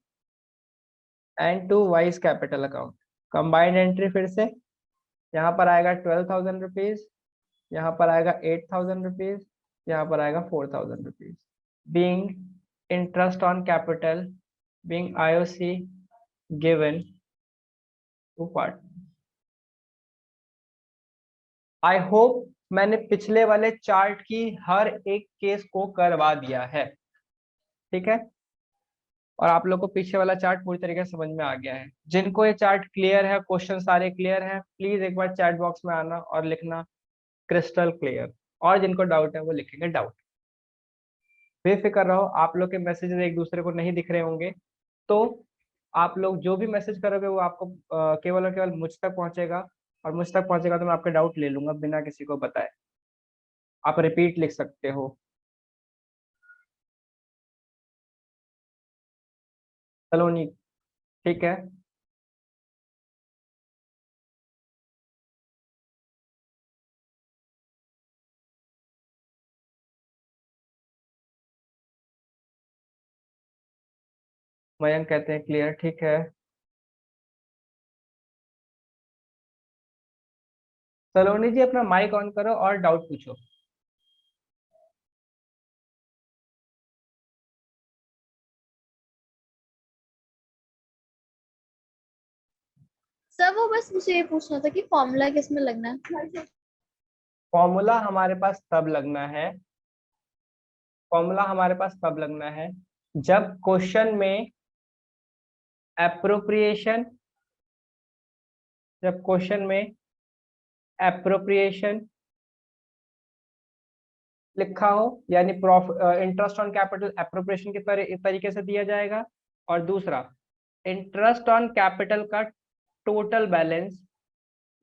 and to wise capital account. Combined entry फिर से, यहाँ पर आएगा 12,000 रुपीज, यहाँ पर आएगा 8,000 रुपीज, यहाँ पर आएगा 4,000 rupees. Being interest on capital, being IOC given to part. I hope मैंने पिछले वाले चार्ट की हर एक केस को करवा दिया है, ठीक है, और आप लोग को पीछे वाला चार्ट पूरी तरीके से समझ में आ गया है। जिनको ये चार्ट क्लियर है, क्वेश्चन सारे क्लियर हैं, प्लीज एक बार चैट बॉक्स में आना और लिखना क्रिस्टल क्लियर, और जिनको डाउट है वो लिखेंगे डाउट। बेफिक्र रहो, आप लोग के मैसेजेस एक दूसरे को नहीं दिख रहे होंगे, तो आप लोग जो भी मैसेज करोगे वो आपको केवल और केवल मुझ तक पहुंचेगा, और मुझ तक पहुंचेगा तो मैं आपके डाउट ले लूंगा बिना किसी को बताए। आप रिपीट लिख सकते हो। चलो नहीं, ठीक है। मयंक कहते हैं क्लियर, ठीक है। सलोनी जी अपना माइक ऑन करो और डाउट पूछो। सर वो बस मुझे ये पूछना था कि फॉर्मूला किस में लगना है। फॉर्मूला हमारे पास तब लगना है, फॉर्मूला हमारे पास तब लगना है जब क्वेश्चन में एप्रोप्रिएशन, जब क्वेश्चन में एप्रोप्रिएशन लिखा हो, यानी इंटरेस्ट ऑन कैपिटल एप्रोप्रिएशन के तरीके से दिया जाएगा, और दूसरा इंटरेस्ट ऑन कैपिटल का टोटल बैलेंस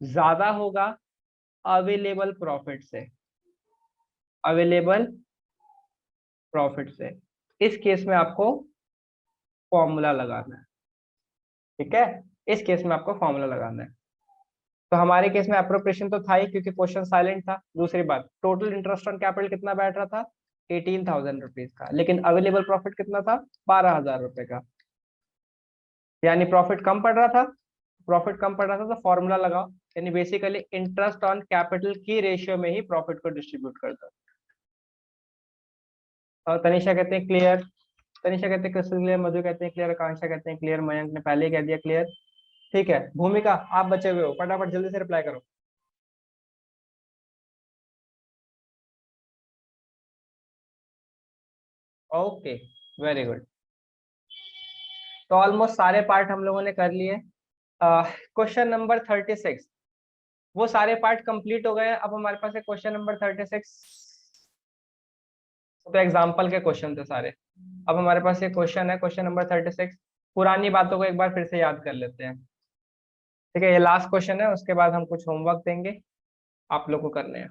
ज्यादा होगा अवेलेबल प्रॉफिट से, अवेलेबल प्रॉफिट से। इस केस में आपको फॉर्मूला लगाना है, ठीक है, इस केस में आपको फॉर्मूला लगाना है। तो हमारे केस में अप्रोप्रिएशन तो था ही, क्योंकि क्वेश्चन साइलेंट था। दूसरी बात, टोटल इंटरेस्ट ऑन कैपिटल कितना बैठ रहा था, 18,000 रुपीज का, लेकिन अवेलेबल प्रॉफिट कितना था, 12,000 रुपए का, यानी प्रॉफिट कम पड़ रहा था। प्रॉफिट कम पड़ रहा था तो फॉर्मूला लगाओ, यानी बेसिकली इंटरेस्ट ऑन कैपिटल की रेशियो में ही प्रॉफिट को डिस्ट्रीब्यूट कर दो। और तनिषा कहते हैं क्लियर, तनिषा कहते हैं क्रिस्टल क्लियर, मधु कहते हैं क्लियर, आकांक्षा कहते हैं क्लियर, मयंक ने पहले ही कह दिया क्लियर, ठीक है। भूमिका आप बचे हुए हो, फटाफट जल्दी से रिप्लाई करो। Okay, very good. तो ऑलमोस्ट सारे पार्ट हम लोगों ने कर लिए। क्वेश्चन नंबर 36, वो सारे पार्ट कंप्लीट हो गए हैं। अब हमारे पास है क्वेश्चन नंबर 36, तो एग्जाम्पल के क्वेश्चन थे सारे। अब हमारे पास ये क्वेश्चन है, क्वेश्चन नंबर 36। पुरानी बातों को एक बार फिर से याद कर लेते हैं, ठीक है। ये लास्ट क्वेश्चन है, उसके बाद हम कुछ होमवर्क देंगे आप लोग को करने हैं।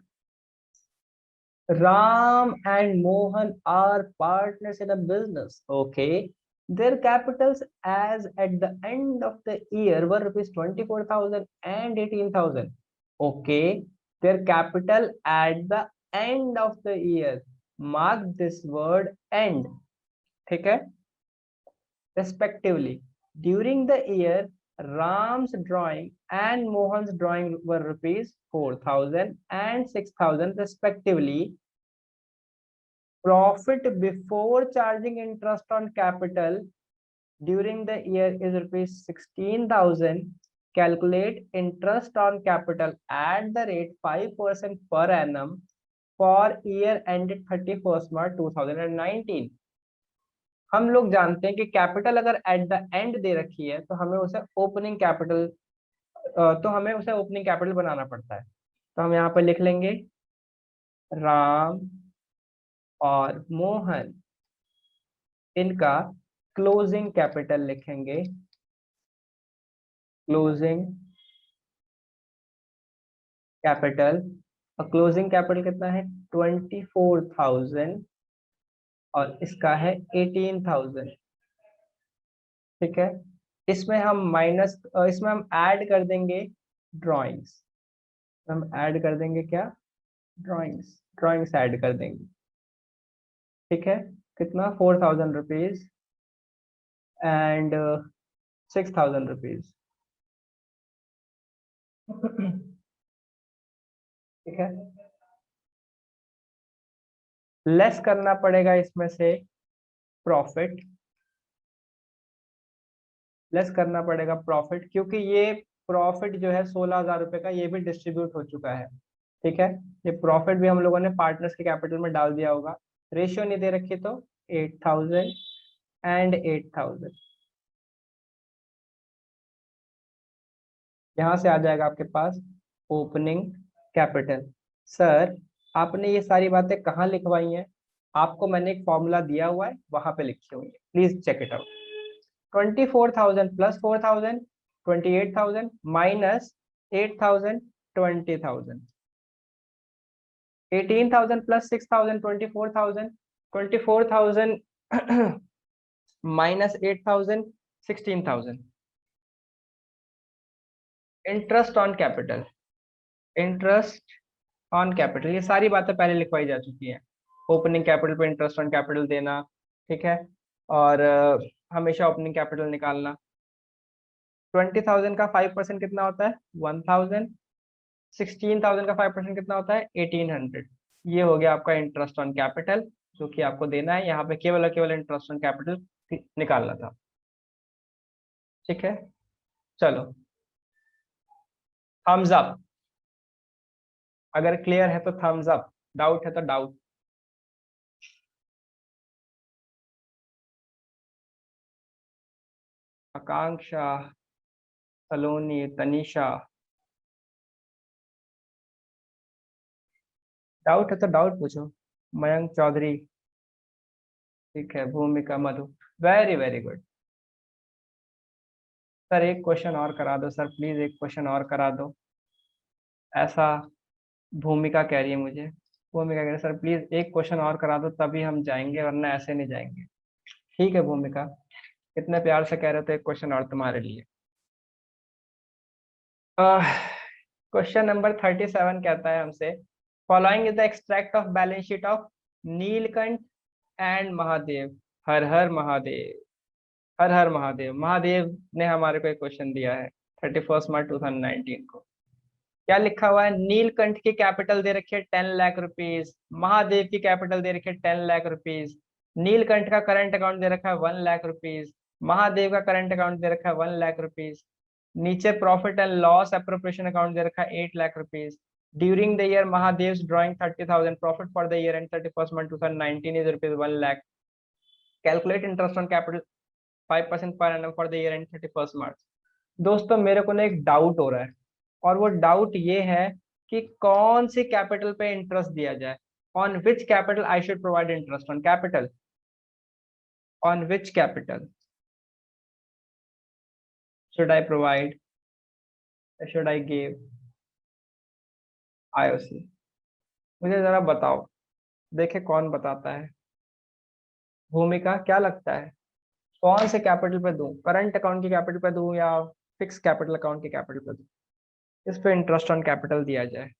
Ram and Mohan are partners in a business. Okay. Their capitals as at the end of the year were rupees 24,000 and 18,000. Okay. Their capital at the end of the year. Mark this word end. ठीक है. Respectively. During the year, Ram's drawing and Mohan's drawing were rupees 4,000 and 6,000 respectively. Profit before charging interest on capital during the year is rupees 16,000. Calculate interest on capital at the rate 5% per annum for year ended 31st March 2019. हम लोग जानते हैं कि कैपिटल अगर एट द एंड दे रखी है तो हमें उसे ओपनिंग कैपिटल, तो हमें उसे ओपनिंग कैपिटल बनाना पड़ता है। तो हम यहाँ पर लिख लेंगे राम और मोहन, इनका क्लोजिंग कैपिटल लिखेंगे, क्लोजिंग कैपिटल। और क्लोजिंग कैपिटल कितना है, 24,000, और इसका है 18,000, ठीक है। इसमें हम इसमें हम ऐड कर देंगे ड्राइंग्स, हम ऐड कर देंगे क्या, ड्राइंग्स, ड्राइंग्स ऐड कर देंगे, ठीक है। कितना, 4,000 रुपीज एंड 6,000 रुपीज। ठीक है, लेस करना पड़ेगा इसमें से प्रॉफिट, लेस करना पड़ेगा प्रॉफिट, क्योंकि ये प्रॉफिट जो है 16,000 रुपए का, ये भी डिस्ट्रीब्यूट हो चुका है। ठीक है, ये प्रॉफिट भी हम लोगों ने पार्टनर्स के कैपिटल में डाल दिया होगा। रेशियो नहीं दे रखी तो 8,000 एंड 8,000, यहाँ से आ जाएगा आपके पास ओपनिंग कैपिटल। सर आपने ये सारी बातें कहाँ लिखवाई हैं? आपको मैंने एक फॉर्मूला दिया हुआ है, वहां पे लिखी हुई है, please check it out. 24,000 plus 4,000, 28,000 minus 8,000, 20,000, 18,000 plus 6,000, 24,000, 24,000 minus 8,000, 16,000। Interest on capital, interest on capital, ये सारी बातें पहले लिखवाई जा चुकी हैं। ओपनिंग कैपिटल पे इंटरेस्ट ऑन कैपिटल देना, ठीक है, और हमेशा ओपनिंग कैपिटल निकालना। 20,000 का 5% कितना होता है? 1,000। 16,000 का 5% कितना होता है? 1,800। ये हो गया आपका इंटरेस्ट ऑन कैपिटल, जो कि आपको देना है। यहाँ पे केवल और केवल इंटरेस्ट ऑन कैपिटल निकालना था। ठीक है, चलो थम्स अप, अगर क्लियर है तो थम्स अप, डाउट है तो डाउट। आकांक्षा, सलोनी, तनीषा, डाउट है तो डाउट पूछो। मयंक चौधरी, ठीक है, भूमिका, मधु, वेरी वेरी गुड। सर एक क्वेश्चन और करा दो सर, प्लीज एक क्वेश्चन और करा दो, ऐसा भूमिका कह रही है मुझे। भूमिका कह रही है सर प्लीज एक क्वेश्चन और करा दो तभी हम जाएंगे, वरना ऐसे नहीं जाएंगे। ठीक है भूमिका, इतने प्यार से कह रहे हो तो एक क्वेश्चन और तुम्हारे लिए। क्वेश्चन नंबर 37 कहता है हमसे, following is the extract of balance sheet of Neelkanth and Mahadev. Har Har Mahadev, Har Har Mahadev. Mahadev ने हमारे को एक क्वेश्चन दिया है 31 मार्च 2019 को। क्या लिखा हुआ है? नीलकंठ की कैपिटल दे रखी है 10 लाख रुपीज, महादेव की कैपिटल दे रखी है 10 लाख रुपीज, नीलकंठ का करंट अकाउंट दे रखा है 1 लाख रुपीज, महादेव का करंट अकाउंट दे रखा है 1 लाख रुपीज, नीचे profit and loss appropriation account दे रखा है 8 lakh rupees. During the year Mahadev drawing 30,000, profit for the year end 31 March 2019 is rupees 1 lakh. Calculate interest on capital 5% per annum for the year end 31 March. दोस्तों मेरे को ना एक डाउट हो रहा है, और वो डाउट ये है कि कौन सी कैपिटल पे इंटरेस्ट दिया जाए। On which capital I should provide interest on capital, on which capital should I provide, should I give IOC? मुझे जरा बताओ, देखे कौन बताता है। भूमिका क्या लगता है, कौन से कैपिटल पे दूं? करंट अकाउंट की कैपिटल पे दूं या फिक्स कैपिटल अकाउंट की कैपिटल पे दूं? इस पे इंटरेस्ट ऑन कैपिटल दिया जाए?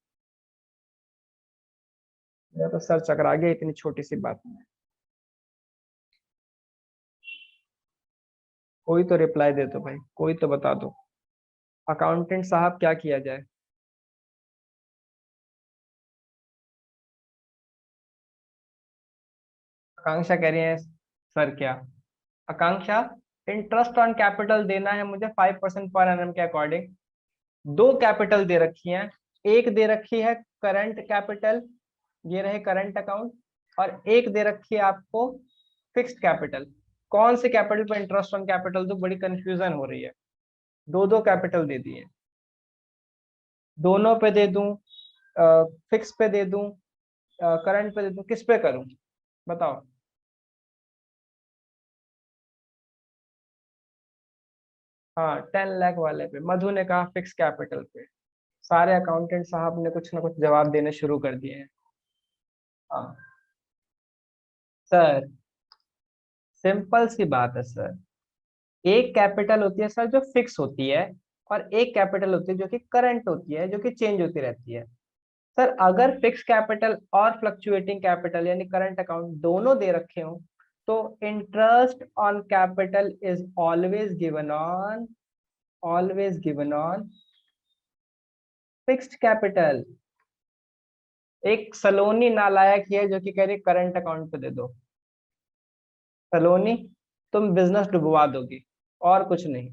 मेरा तो सर चकरा गया इतनी छोटी सी बात में। कोई तो रिप्लाई दे दो भाई, कोई तो बता दो। अकाउंटेंट साहब क्या किया जाए? आकांक्षा कह रही है सर क्या? आकांक्षा, इंटरेस्ट ऑन कैपिटल देना है मुझे 5% पर एनम के अकॉर्डिंग। दो कैपिटल दे रखी हैं, एक दे रखी है करंट कैपिटल, ये रहे करंट अकाउंट, और एक दे रखी है आपको फिक्स्ड कैपिटल। कौन से कैपिटल पर इंटरेस्ट ऑन कैपिटल दो? बड़ी कंफ्यूजन हो रही है। दो दो कैपिटल दे दिए, दोनों पे दे दूं, फिक्स पे दे दूं, करंट पे दे दूं, किस पे करूं बताओ? हाँ 10 लाख वाले पे, मधु ने कहा फिक्स कैपिटल पे। सारे अकाउंटेंट साहब ने कुछ ना कुछ जवाब देने शुरू कर दिए हैं। हाँ सर, सिंपल सी बात है सर। एक कैपिटल होती है सर जो फिक्स होती है, और एक कैपिटल होती है जो कि करंट होती है, जो कि चेंज होती रहती है। सर अगर फिक्स कैपिटल और फ्लक्चुएटिंग कैपिटल यानी करंट अकाउंट दोनों दे रखे हो, तो interest on capital is always given on fixed capital. एक सलोनी नालायक है जो कि कह रही करंट अकाउंट पे दे दो। सलोनी, तुम बिजनेस डुबवा दोगी और कुछ नहीं।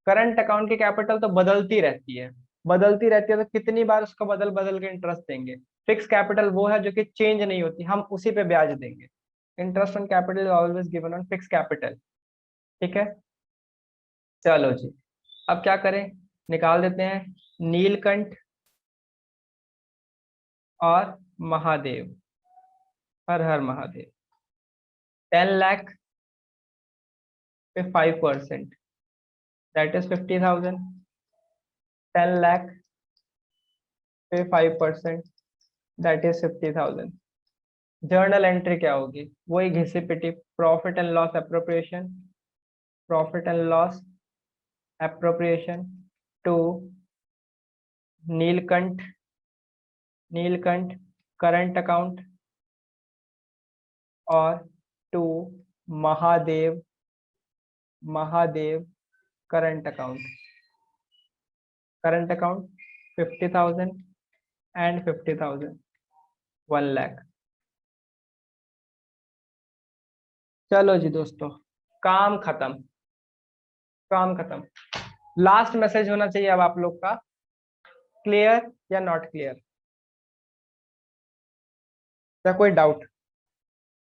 करंट अकाउंट की कैपिटल तो बदलती रहती है, तो कितनी बार उसको बदल बदल के इंटरेस्ट देंगे। फिक्स कैपिटल वो है जो कि चेंज नहीं होती, हम उसी पे ब्याज देंगे। Interest on capital is always given on fix capital. ठीक है, चलो जी, अब क्या करें, निकाल देते हैं। नीलकंठ और महादेव, हर हर महादेव। 10 लाख पे 5%, दैट इज 50,000। 10 लाख पे 5%, दैट इज 50,000। जर्नल एंट्री क्या होगी, वही घिसी पिटी profit and loss appropriation, profit and loss appropriation to Neelkanth, current account, और to Mahadev, current account. Current account 50,000 and 50,000, 1 lakh. चलो जी दोस्तों, काम खत्म, लास्ट मैसेज होना चाहिए अब आप लोग का, क्लियर या नॉट क्लियर, या कोई डाउट।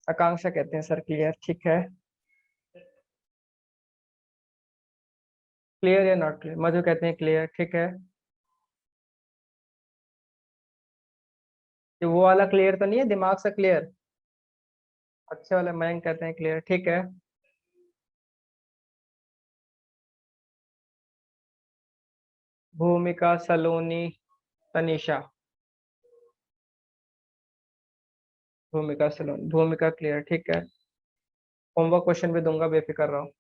आकांक्षा कहते हैं सर क्लियर, ठीक है। क्लियर या नॉट क्लियर, मधु कहते हैं क्लियर, ठीक है। ये वो वाला क्लियर तो नहीं है, दिमाग से क्लियर। अच्छे वाले मयंक कहते हैं क्लियर, ठीक है। भूमिका, सलोनी, तनिषा, भूमिका क्लियर, ठीक है। होमवर्क क्वेश्चन भी दूंगा, बेफिक्र रहो।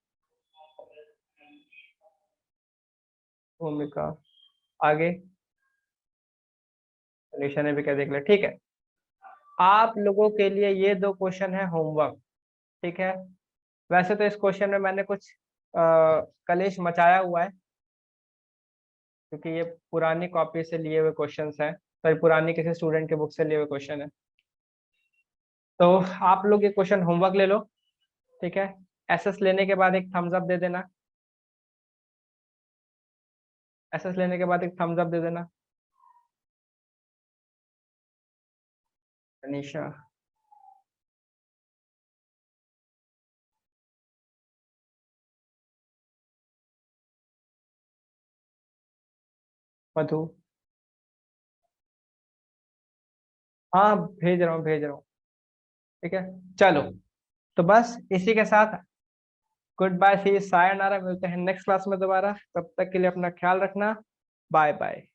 भूमिका आगे, तनिषा ने भी क्या देख लिया, ठीक है। आप लोगों के लिए ये 2 क्वेश्चन है होमवर्क, ठीक है। वैसे तो इस क्वेश्चन में मैंने कुछ कलेश मचाया हुआ है, क्योंकि ये पुरानी कॉपी से लिए हुए क्वेश्चंस हैं, तो पुरानी किसी स्टूडेंट के बुक से लिए हुए क्वेश्चन है। तो आप लोग ये क्वेश्चन होमवर्क ले लो, ठीक है। एसएस लेने के बाद एक थम्स अप दे देना, एसएस लेने के बाद एक थम्स अप दे देना। अनीशा, मधु, हाँ भेज रहा हूँ, ठीक है। चलो, तो बस इसी के साथ गुड बाय, सी सायनारा, मिलते हैं नेक्स्ट क्लास में दोबारा। तब तक के लिए अपना ख्याल रखना, बाय बाय।